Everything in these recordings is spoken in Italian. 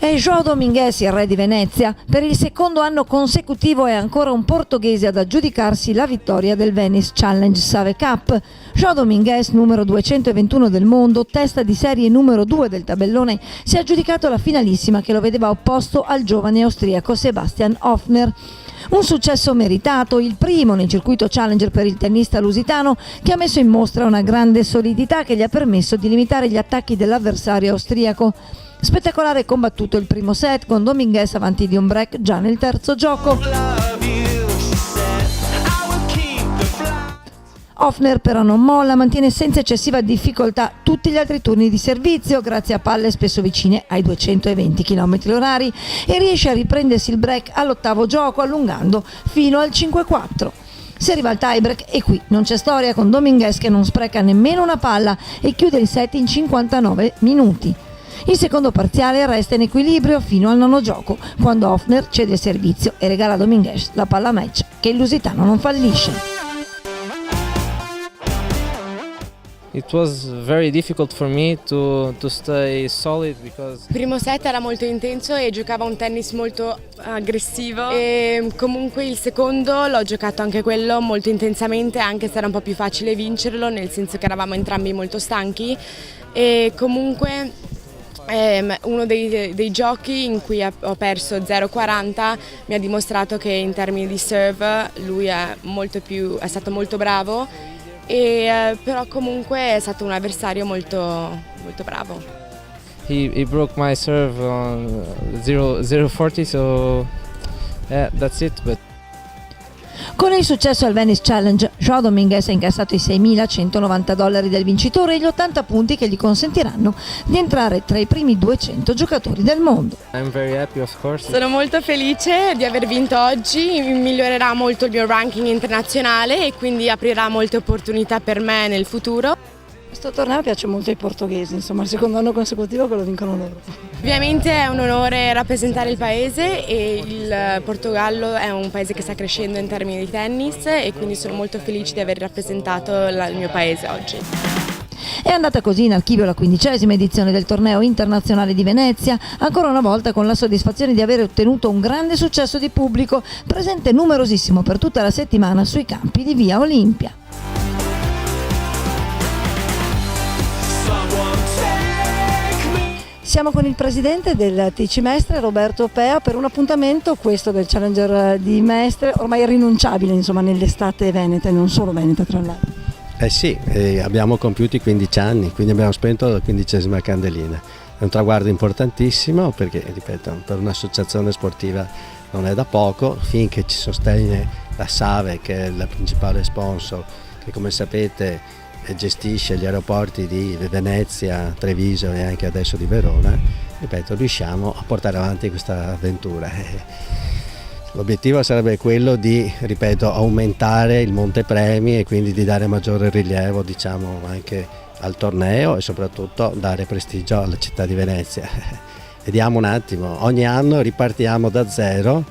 È João Domingues il re di Venezia. Per il secondo anno consecutivo è ancora un portoghese ad aggiudicarsi la vittoria del Venice Challenge Save Cup. João Domingues, numero 221 del mondo, testa di serie numero 2 del tabellone, si è aggiudicato la finalissima che lo vedeva opposto al giovane austriaco Sebastian Hofner. Un successo meritato, il primo nel circuito Challenger per il tennista lusitano, che ha messo in mostra una grande solidità che gli ha permesso di limitare gli attacchi dell'avversario austriaco. Spettacolare e combattuto il primo set, con Domingues avanti di un break già nel terzo gioco. Hofner però non molla, mantiene senza eccessiva difficoltà tutti gli altri turni di servizio grazie a palle spesso vicine ai 220 km/h e riesce a riprendersi il break all'ottavo gioco allungando fino al 5-4. Si arriva al tiebreak e qui non c'è storia, con Domingues che non spreca nemmeno una palla e chiude il set in 59 minuti. Il secondo parziale resta in equilibrio fino al nono gioco, quando Hofner cede il servizio e regala a Domingues la palla match che il lusitano non fallisce. It was very difficult for me to stay solid because Il primo set era molto intenso e giocava un tennis molto aggressivo e comunque il secondo l'ho giocato anche quello molto intensamente, anche se era un po' più facile vincerlo, nel senso che eravamo entrambi molto stanchi e comunque uno dei giochi in cui ho perso 0-40 mi ha dimostrato che in termini di serve lui è stato molto bravo, però comunque è stato un avversario molto, molto bravo. he broke my serve on 0-40, so yeah, that's it. But Con il successo al Venice Challenge, João Domingues ha incassato i $6.190 del vincitore e gli 80 punti che gli consentiranno di entrare tra i primi 200 giocatori del mondo. I'm very happy, of course. Sono molto felice di aver vinto oggi, migliorerà molto il mio ranking internazionale e quindi aprirà molte opportunità per me nel futuro. Questo torneo piace molto ai portoghesi, insomma, il secondo anno consecutivo che lo vincono loro. Ovviamente è un onore rappresentare il paese e il Portogallo è un paese che sta crescendo in termini di tennis e quindi sono molto felice di aver rappresentato il mio paese oggi. È andata così in archivio la 15ª edizione del torneo internazionale di Venezia, ancora una volta con la soddisfazione di aver ottenuto un grande successo di pubblico, presente numerosissimo per tutta la settimana sui campi di Via Olimpia. Siamo con il presidente del TC Mestre, Roberto Pea, per un appuntamento, questo del Challenger di Mestre, ormai irrinunciabile insomma nell'estate veneta e non solo veneta tra l'altro. Sì, abbiamo compiuto i 15 anni, quindi abbiamo spento la 15ª candelina. È un traguardo importantissimo perché, ripeto, per un'associazione sportiva non è da poco, finché ci sostiene la Save, che è il principale sponsor, che come sapete gestisce gli aeroporti di Venezia, Treviso e anche adesso di Verona, ripeto, riusciamo a portare avanti questa avventura. L'obiettivo sarebbe quello di, ripeto, aumentare il montepremi e quindi di dare maggiore rilievo, diciamo, anche al torneo e soprattutto dare prestigio alla città di Venezia. Vediamo un attimo, ogni anno ripartiamo da zero,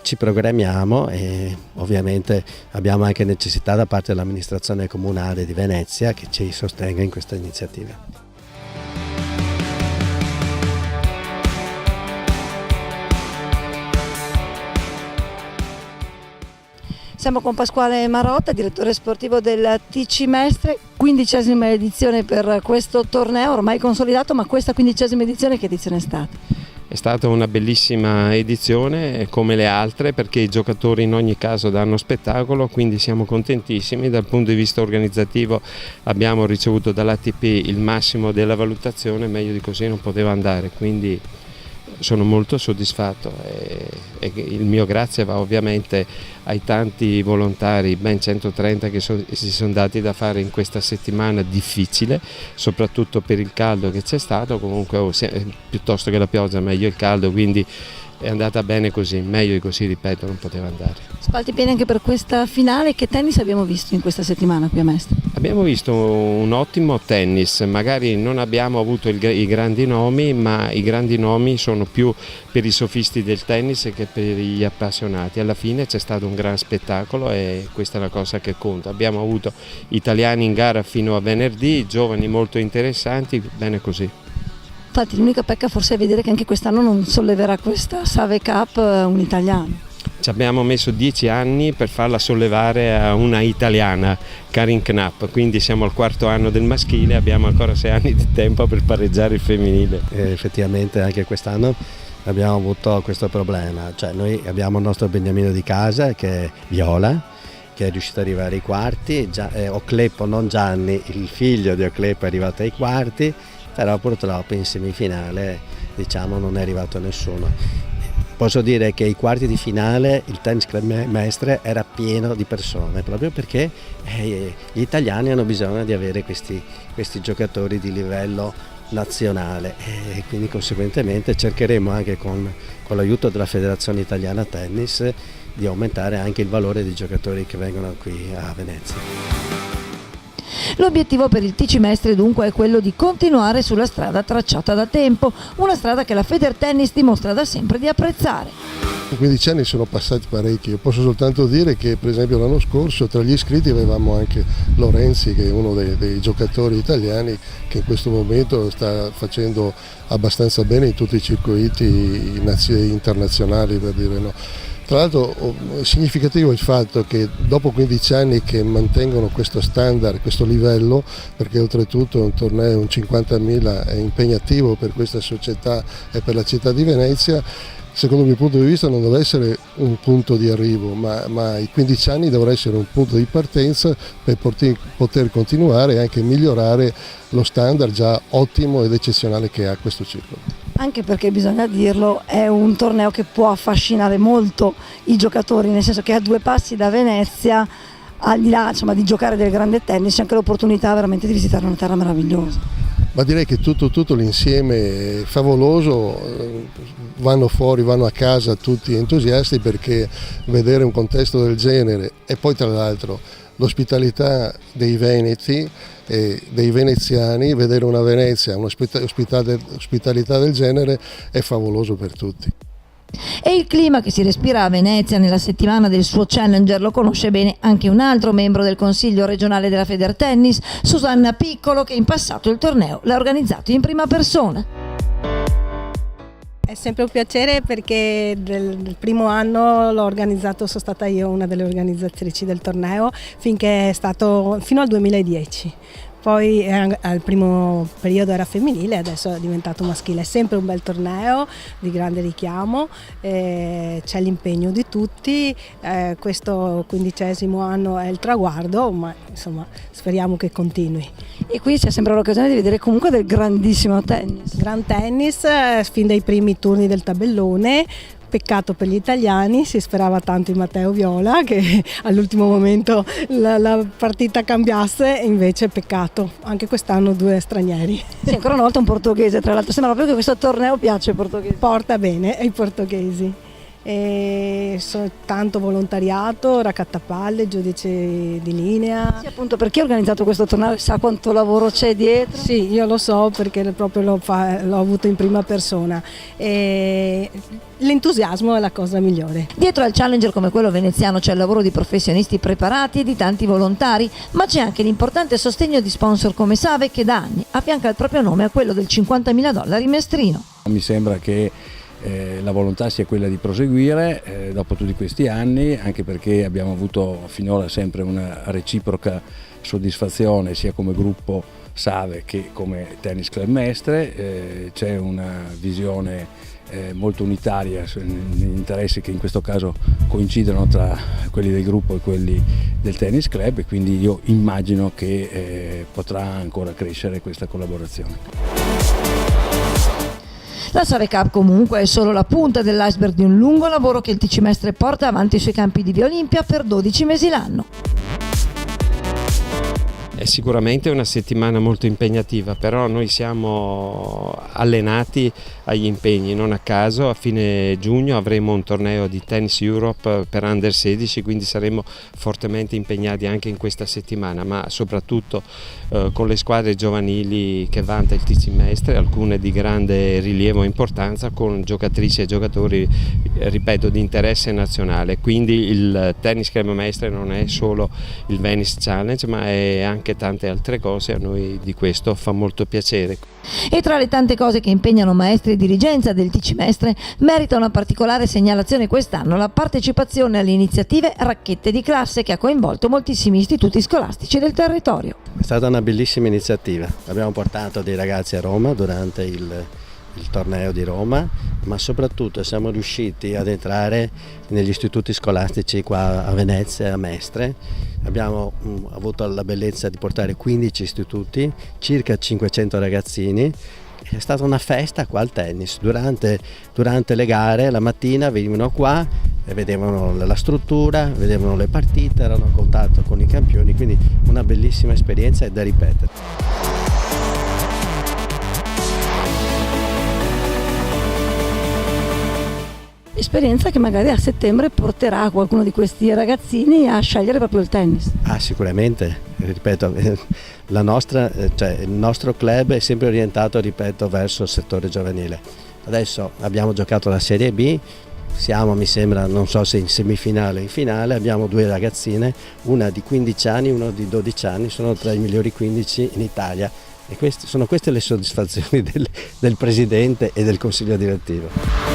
ci programmiamo e ovviamente abbiamo anche necessità da parte dell'amministrazione comunale di Venezia che ci sostenga in questa iniziativa. Siamo con Pasquale Marotta, direttore sportivo del TC Mestre, 15ª edizione per questo torneo ormai consolidato, ma questa 15ª edizione che edizione è stata? È stata una bellissima edizione come le altre perché i giocatori in ogni caso danno spettacolo, quindi siamo contentissimi. Dal punto di vista organizzativo abbiamo ricevuto dall'ATP il massimo della valutazione, meglio di così non poteva andare, quindi sono molto soddisfatto e il mio grazie va ovviamente ai tanti volontari, ben 130 che si sono dati da fare in questa settimana difficile, soprattutto per il caldo che c'è stato. Comunque piuttosto che la pioggia meglio il caldo, quindi è andata bene così, meglio di così, ripeto, non poteva andare. Spalti pieni anche per questa finale. Che tennis abbiamo visto in questa settimana qui a Mestre? Abbiamo visto un ottimo tennis, magari non abbiamo avuto i grandi nomi, ma i grandi nomi sono più per i sofisti del tennis che per gli appassionati. Alla fine c'è stato un gran spettacolo e questa è la cosa che conta. Abbiamo avuto italiani in gara fino a venerdì, giovani molto interessanti, bene così. Infatti l'unica pecca forse è vedere che anche quest'anno non solleverà questa Save Cup un italiano. Ci abbiamo messo 10 anni per farla sollevare a una italiana, Karin Knapp, quindi siamo al 4º anno del maschile, abbiamo ancora 6 anni di tempo per pareggiare il femminile. Effettivamente anche quest'anno abbiamo avuto questo problema, cioè noi abbiamo il nostro beniamino di casa che è Viola, che è riuscito ad arrivare ai quarti, Ocleppo, non Gianni, il figlio di Ocleppo è arrivato ai quarti, però purtroppo in semifinale diciamo non è arrivato nessuno. Posso dire che ai quarti di finale il Tennis Club Mestre era pieno di persone, proprio perché gli italiani hanno bisogno di avere questi giocatori di livello nazionale e quindi conseguentemente cercheremo anche con l'aiuto della Federazione Italiana Tennis di aumentare anche il valore dei giocatori che vengono qui a Venezia. L'obiettivo per il TC Mestre dunque è quello di continuare sulla strada tracciata da tempo, una strada che la Federtennis dimostra da sempre di apprezzare. In 15 anni sono passati parecchi, io posso soltanto dire che per esempio l'anno scorso tra gli iscritti avevamo anche Lorenzi, che è uno dei giocatori italiani che in questo momento sta facendo abbastanza bene in tutti i circuiti internazionali, per dire no. Tra l'altro è significativo il fatto che dopo 15 anni che mantengono questo standard, questo livello, perché oltretutto un torneo, un 50.000 è impegnativo per questa società e per la città di Venezia, secondo il mio punto di vista non deve essere un punto di arrivo, ma i 15 anni devono essere un punto di partenza per poter continuare e anche migliorare lo standard già ottimo ed eccezionale che ha questo circolo. Anche perché bisogna dirlo, è un torneo che può affascinare molto i giocatori, nel senso che a 2 passi da Venezia, al di là insomma, di giocare del grande tennis, c'è anche l'opportunità veramente di visitare una terra meravigliosa. Ma direi che tutto l'insieme è favoloso, vanno fuori, vanno a casa tutti entusiasti perché vedere un contesto del genere e poi tra l'altro l'ospitalità dei veneti e dei veneziani, vedere una Venezia, un'ospitalità del genere è favoloso per tutti. E il clima che si respira a Venezia nella settimana del suo Challenger lo conosce bene anche un altro membro del Consiglio regionale della Federtennis, Susanna Piccolo, che in passato il torneo l'ha organizzato in prima persona. È sempre un piacere perché del primo anno l'ho organizzato, sono stata io una delle organizzatrici del torneo fino al 2010. Poi al primo periodo era femminile, adesso è diventato maschile. È sempre un bel torneo di grande richiamo, c'è l'impegno di tutti, questo 15° anno è il traguardo, ma insomma speriamo che continui. E qui c'è sempre l'occasione di vedere comunque del grandissimo tennis. Gran tennis, fin dai primi turni del tabellone. Peccato per gli italiani, si sperava tanto in Matteo Viola che all'ultimo momento la partita cambiasse e invece peccato, anche quest'anno 2 stranieri. Sì, ancora una volta un portoghese, tra l'altro sembra proprio che questo torneo piace ai portoghesi. Porta bene ai portoghesi. E tanto volontariato, raccattapalle, giudice di linea. Sì, appunto, per chi ha organizzato questo torneo sa quanto lavoro c'è dietro? Sì, io lo so perché proprio l'ho avuto in prima persona. E l'entusiasmo è la cosa migliore. Dietro al Challenger come quello veneziano c'è il lavoro di professionisti preparati e di tanti volontari, ma c'è anche l'importante sostegno di sponsor come Save, che da anni affianca il proprio nome a quello del $50.000 mestrino. Mi sembra che la volontà sia quella di proseguire dopo tutti questi anni, anche perché abbiamo avuto finora sempre una reciproca soddisfazione sia come gruppo Save che come Tennis Club Mestre, c'è una visione molto unitaria negli interessi che in questo caso coincidono tra quelli del gruppo e quelli del Tennis Club, e quindi io immagino che potrà ancora crescere questa collaborazione. La Save Cup comunque è solo la punta dell'iceberg di un lungo lavoro che il TC Mestre porta avanti sui campi di Via Olimpia per 12 mesi l'anno. È sicuramente una settimana molto impegnativa, però noi siamo allenati agli impegni, non a caso a fine giugno avremo un torneo di Tennis Europe per Under 16, quindi saremo fortemente impegnati anche in questa settimana, ma soprattutto con le squadre giovanili che vanta il TC Mestre, alcune di grande rilievo e importanza, con giocatrici e giocatori, ripeto, di interesse nazionale. Quindi il Tennis Club Mestre non è solo il Venice Challenge, ma è anche anche tante altre cose, a noi di questo fa molto piacere. E tra le tante cose che impegnano maestri e dirigenza del TC Mestre, merita una particolare segnalazione quest'anno la partecipazione alle iniziative Racchette di classe, che ha coinvolto moltissimi istituti scolastici del territorio. È stata una bellissima iniziativa, abbiamo portato dei ragazzi a Roma durante il torneo di Roma, ma soprattutto siamo riusciti ad entrare negli istituti scolastici qua a Venezia e a Mestre. Abbiamo avuto la bellezza di portare 15 istituti, circa 500 ragazzini. È stata una festa qua al tennis. Durante le gare la mattina venivano qua e vedevano la struttura, vedevano le partite, erano a contatto con i campioni, quindi una bellissima esperienza e da ripetere. Esperienza che magari a settembre porterà qualcuno di questi ragazzini a scegliere proprio il tennis. Ah, sicuramente, ripeto, il nostro club è sempre orientato, ripeto, verso il settore giovanile. Adesso abbiamo giocato la Serie B, siamo, mi sembra, non so se in semifinale o in finale, abbiamo 2 ragazzine, una di 15 anni e una di 12 anni, sono tra i migliori 15 in Italia. E sono queste le soddisfazioni del presidente e del consiglio direttivo.